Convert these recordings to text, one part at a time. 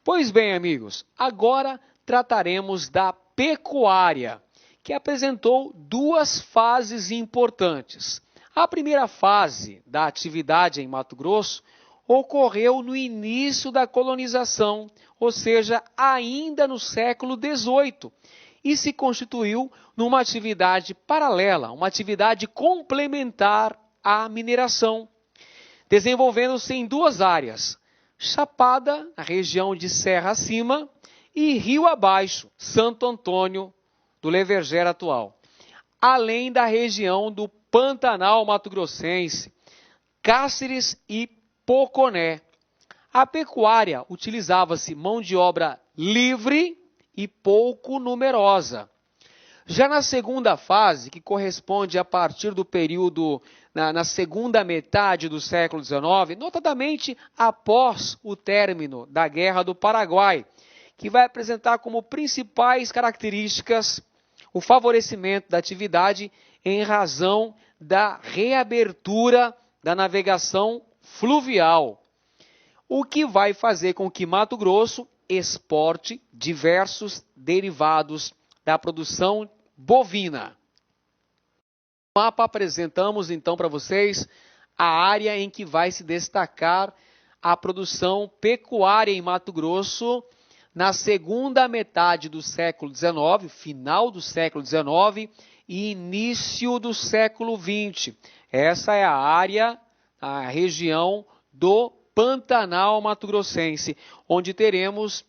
Pois bem, amigos, agora trataremos da pecuária, que apresentou duas fases importantes. A primeira fase da atividade em Mato Grosso ocorreu no início da colonização, ou seja, ainda no século XVIII, e se constituiu numa atividade paralela, uma atividade complementar à mineração, desenvolvendo-se em duas áreas: Chapada, na região de Serra Acima, e Rio Abaixo, Santo Antônio do Leverger atual, além da região do Pantanal Mato-Grossense, Cáceres e Poconé. A pecuária utilizava-se mão de obra livre e pouco numerosa. Já na segunda fase, que corresponde a partir do período na segunda metade do século XIX, notadamente após o término da Guerra do Paraguai, que vai apresentar como principais características o favorecimento da atividade em razão da reabertura da navegação fluvial, o que vai fazer com que Mato Grosso exporte diversos derivados da produção bovina. No mapa apresentamos então para vocês a área em que vai se destacar a produção pecuária em Mato Grosso na segunda metade do século XIX, final do século XIX e início do século XX. Essa é a área, a região do Pantanal Mato-Grossense, onde teremos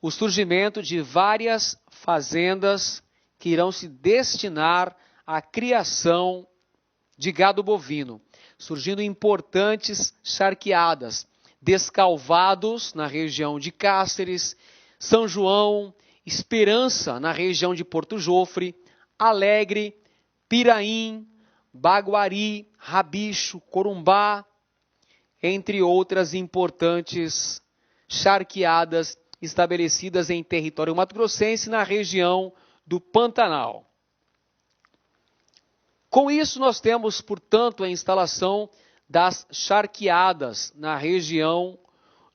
o surgimento de várias fazendas que irão se destinar à criação de gado bovino, surgindo importantes charqueadas, Descalvados na região de Cáceres, São João, Esperança na região de Porto Jofre, Alegre, Piraim, Baguari, Rabicho, Corumbá, entre outras importantes charqueadas estabelecidas em território mato-grossense na região do Pantanal. Com isso, nós temos, portanto, a instalação das charqueadas na região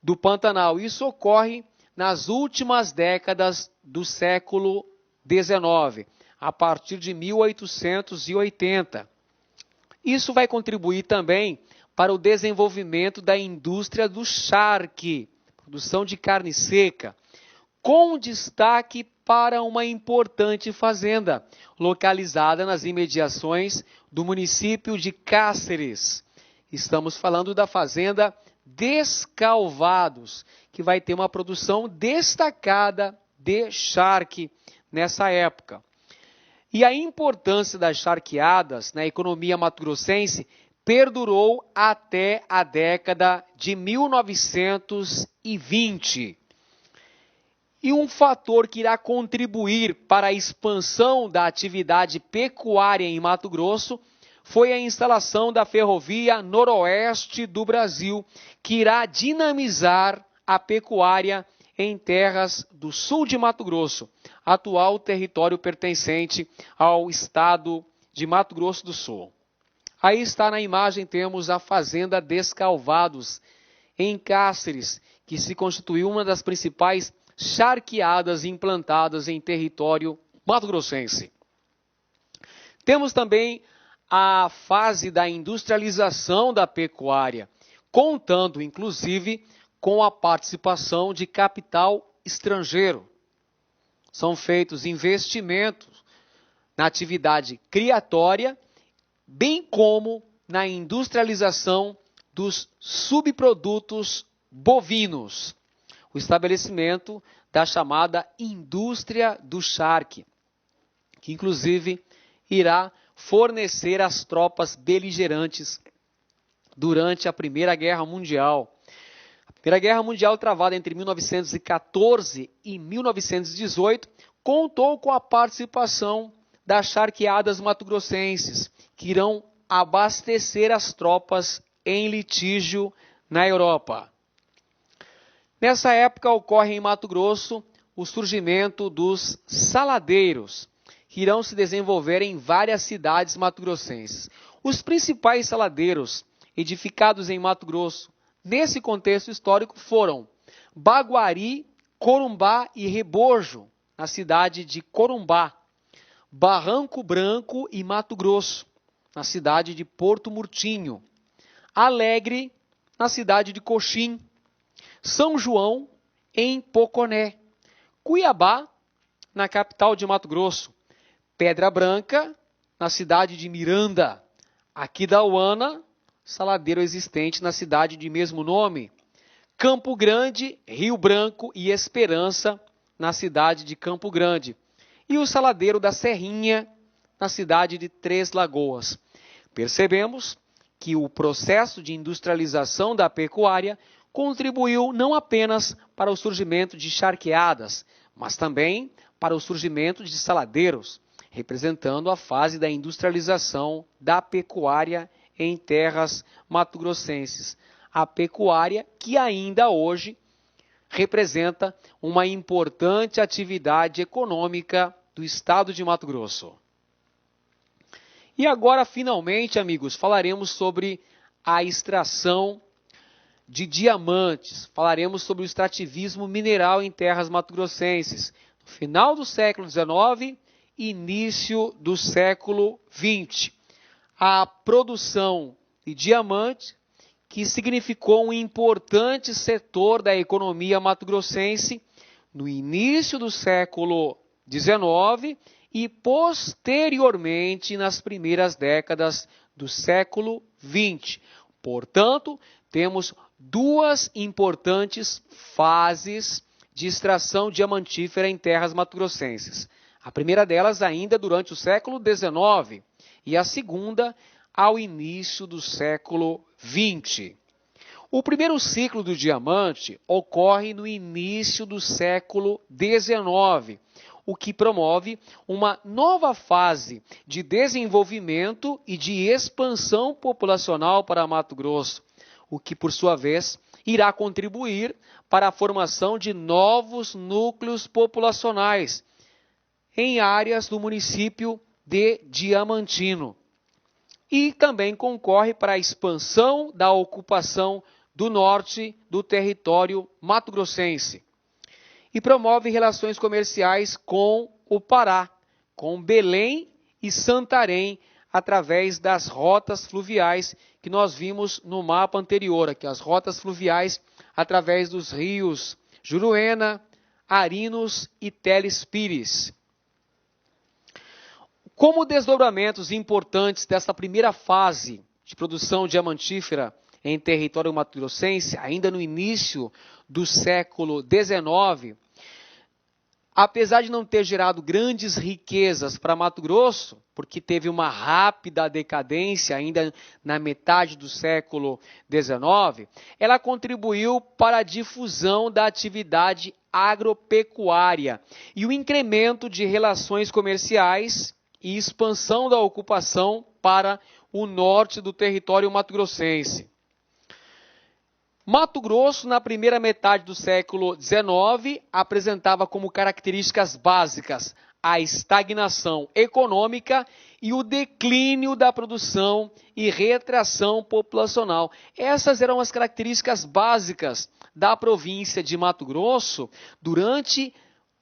do Pantanal. Isso ocorre nas últimas décadas do século XIX, a partir de 1880. Isso vai contribuir também para o desenvolvimento da indústria do charque, produção de carne seca, com destaque para uma importante fazenda, localizada nas imediações do município de Cáceres. Estamos falando da fazenda Descalvados, que vai ter uma produção destacada de charque nessa época. E a importância das charqueadas na economia mato-grossense perdurou até a década de 1920. E um fator que irá contribuir para a expansão da atividade pecuária em Mato Grosso foi a instalação da Ferrovia Noroeste do Brasil, que irá dinamizar a pecuária em terras do sul de Mato Grosso, atual território pertencente ao estado de Mato Grosso do Sul. Aí está na imagem, temos a Fazenda Descalvados, em Cáceres, que se constituiu uma das principais charqueadas implantadas em território mato-grossense. Temos também a fase da industrialização da pecuária, contando inclusive com a participação de capital estrangeiro. São feitos investimentos na atividade criatória, bem como na industrialização dos subprodutos bovinos. O estabelecimento da chamada indústria do charque, que inclusive irá fornecer às tropas beligerantes durante a Primeira Guerra Mundial. A Primeira Guerra Mundial, travada entre 1914 e 1918, contou com a participação das charqueadas mato-grossenses, que irão abastecer as tropas em litígio na Europa. Nessa época ocorre em Mato Grosso o surgimento dos saladeiros, que irão se desenvolver em várias cidades mato-grossenses. Os principais saladeiros edificados em Mato Grosso, nesse contexto histórico, foram Baguari Corumbá e Rebojo, na cidade de Corumbá. Barranco Branco e Mato Grosso, na cidade de Porto Murtinho. Alegre, na cidade de Coxim. São João, em Poconé. Cuiabá, na capital de Mato Grosso. Pedra Branca, na cidade de Miranda. Aquidauana, saladeiro existente na cidade de mesmo nome. Campo Grande, Rio Branco e Esperança, na cidade de Campo Grande. E o saladeiro da Serrinha, na cidade de Três Lagoas. Percebemos que o processo de industrialização da pecuária contribuiu não apenas para o surgimento de charqueadas, mas também para o surgimento de saladeiros, representando a fase da industrialização da pecuária em terras mato-grossenses. A pecuária que ainda hoje representa uma importante atividade econômica do estado de Mato Grosso. E agora, finalmente, amigos, falaremos sobre a extração de diamantes. Falaremos sobre o extrativismo mineral em terras mato-grossenses, no final do século XIX e início do século XX. A produção de diamante, que significou um importante setor da economia mato-grossense no início do século XIX e posteriormente nas primeiras décadas do século XX. Portanto, temos duas importantes fases de extração diamantífera em terras mato-grossenses. A primeira delas ainda durante o século XIX e a segunda ao início do século XX. O primeiro ciclo do diamante ocorre no início do século XIX, o que promove uma nova fase de desenvolvimento e de expansão populacional para Mato Grosso, o que, por sua vez, irá contribuir para a formação de novos núcleos populacionais em áreas do município de Diamantino. E também concorre para a expansão da ocupação do norte do território mato-grossense. E promove relações comerciais com o Pará, com Belém e Santarém, através das rotas fluviais que nós vimos no mapa anterior, aqui as rotas fluviais através dos rios Juruena, Arinos e Teles Pires. Como desdobramentos importantes dessa primeira fase de produção diamantífera em território mato-grossense, ainda no início do século XIX, apesar de não ter gerado grandes riquezas para Mato Grosso, porque teve uma rápida decadência ainda na metade do século XIX, ela contribuiu para a difusão da atividade agropecuária e o incremento de relações comerciais e expansão da ocupação para o norte do território mato-grossense. Mato Grosso, na primeira metade do século XIX, apresentava como características básicas a estagnação econômica e o declínio da produção e retração populacional. Essas eram as características básicas da província de Mato Grosso durante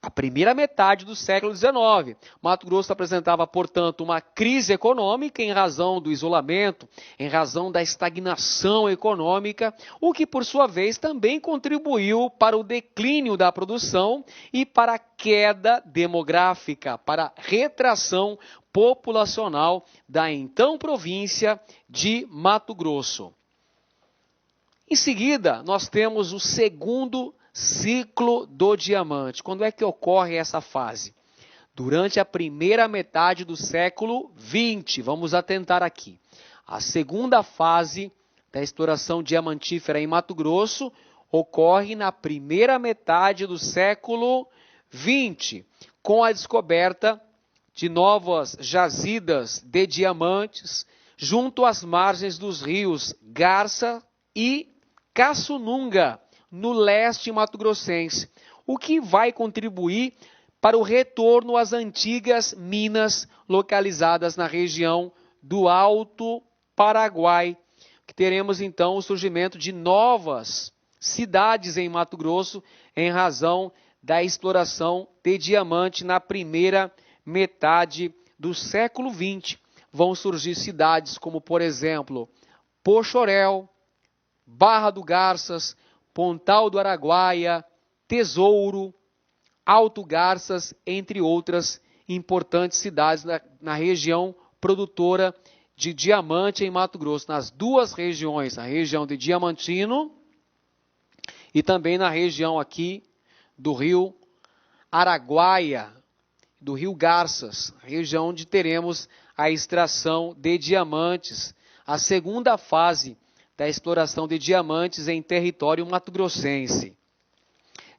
a primeira metade do século XIX. Mato Grosso apresentava, portanto, uma crise econômica em razão do isolamento, em razão da estagnação econômica, o que, por sua vez, também contribuiu para o declínio da produção e para a queda demográfica, para a retração populacional da então província de Mato Grosso. Em seguida, nós temos o segundo ciclo do diamante. Quando é que ocorre essa fase? Durante a primeira metade do século XX. Vamos atentar aqui. A segunda fase da exploração diamantífera em Mato Grosso ocorre na primeira metade do século XX, com a descoberta de novas jazidas de diamantes junto às margens dos rios Garça e Caçununga, no leste mato-grossense, o que vai contribuir para o retorno às antigas minas localizadas na região do Alto Paraguai, que teremos então o surgimento de novas cidades em Mato Grosso em razão da exploração de diamante na primeira metade do século XX. Vão surgir cidades como, por exemplo, Poxoréu, Barra do Garças, Pontal do Araguaia, Tesouro, Alto Garças, entre outras importantes cidades na região produtora de diamante em Mato Grosso, nas duas regiões, na região de Diamantino e também na região aqui do rio Araguaia, do rio Garças, região onde teremos a extração de diamantes, a segunda fase da exploração de diamantes em território mato-grossense.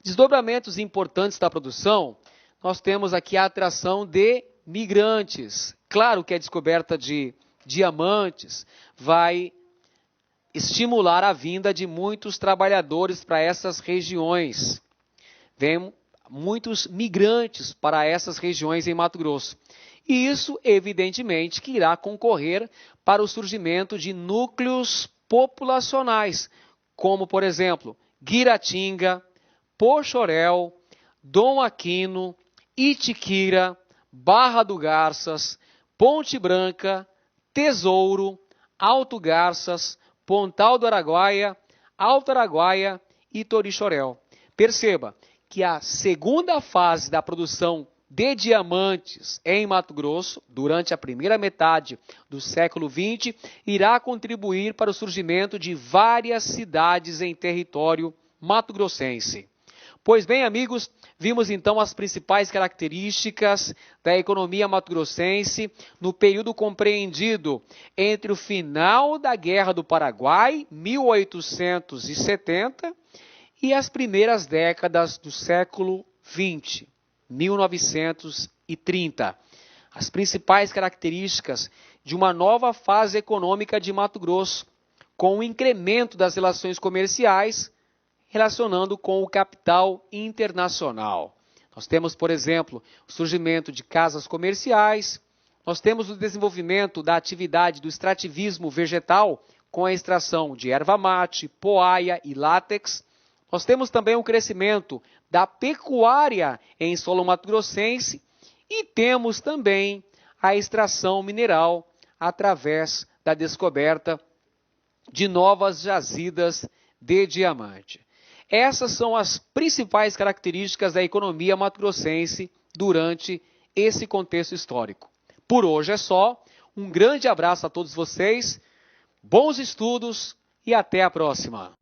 Desdobramentos importantes da produção, nós temos aqui a atração de migrantes. Claro que a descoberta de diamantes vai estimular a vinda de muitos trabalhadores para essas regiões. Vem muitos migrantes para essas regiões em Mato Grosso. E isso, evidentemente, que irá concorrer para o surgimento de núcleos populacionais, como, por exemplo, Guiratinga, Poxoréu, Dom Aquino, Itiquira, Barra do Garças, Ponte Branca, Tesouro, Alto Garças, Pontal do Araguaia, Alto Araguaia e Torixoréu. Perceba que a segunda fase da produção de diamantes em Mato Grosso, durante a primeira metade do século XX, irá contribuir para o surgimento de várias cidades em território mato-grossense. Pois bem, amigos, vimos então as principais características da economia mato-grossense no período compreendido entre o final da Guerra do Paraguai, 1870, e as primeiras décadas do século XX, 1930. As principais características de uma nova fase econômica de Mato Grosso, com o incremento das relações comerciais, relacionando com o capital internacional. Nós temos, por exemplo, o surgimento de casas comerciais, nós temos o desenvolvimento da atividade do extrativismo vegetal, com a extração de erva mate, poaia e látex. Nós temos também o crescimento da pecuária em solo mato-grossense e temos também a extração mineral através da descoberta de novas jazidas de diamante. Essas são as principais características da economia mato-grossense durante esse contexto histórico. Por hoje é só. Um grande abraço a todos vocês, bons estudos e até a próxima.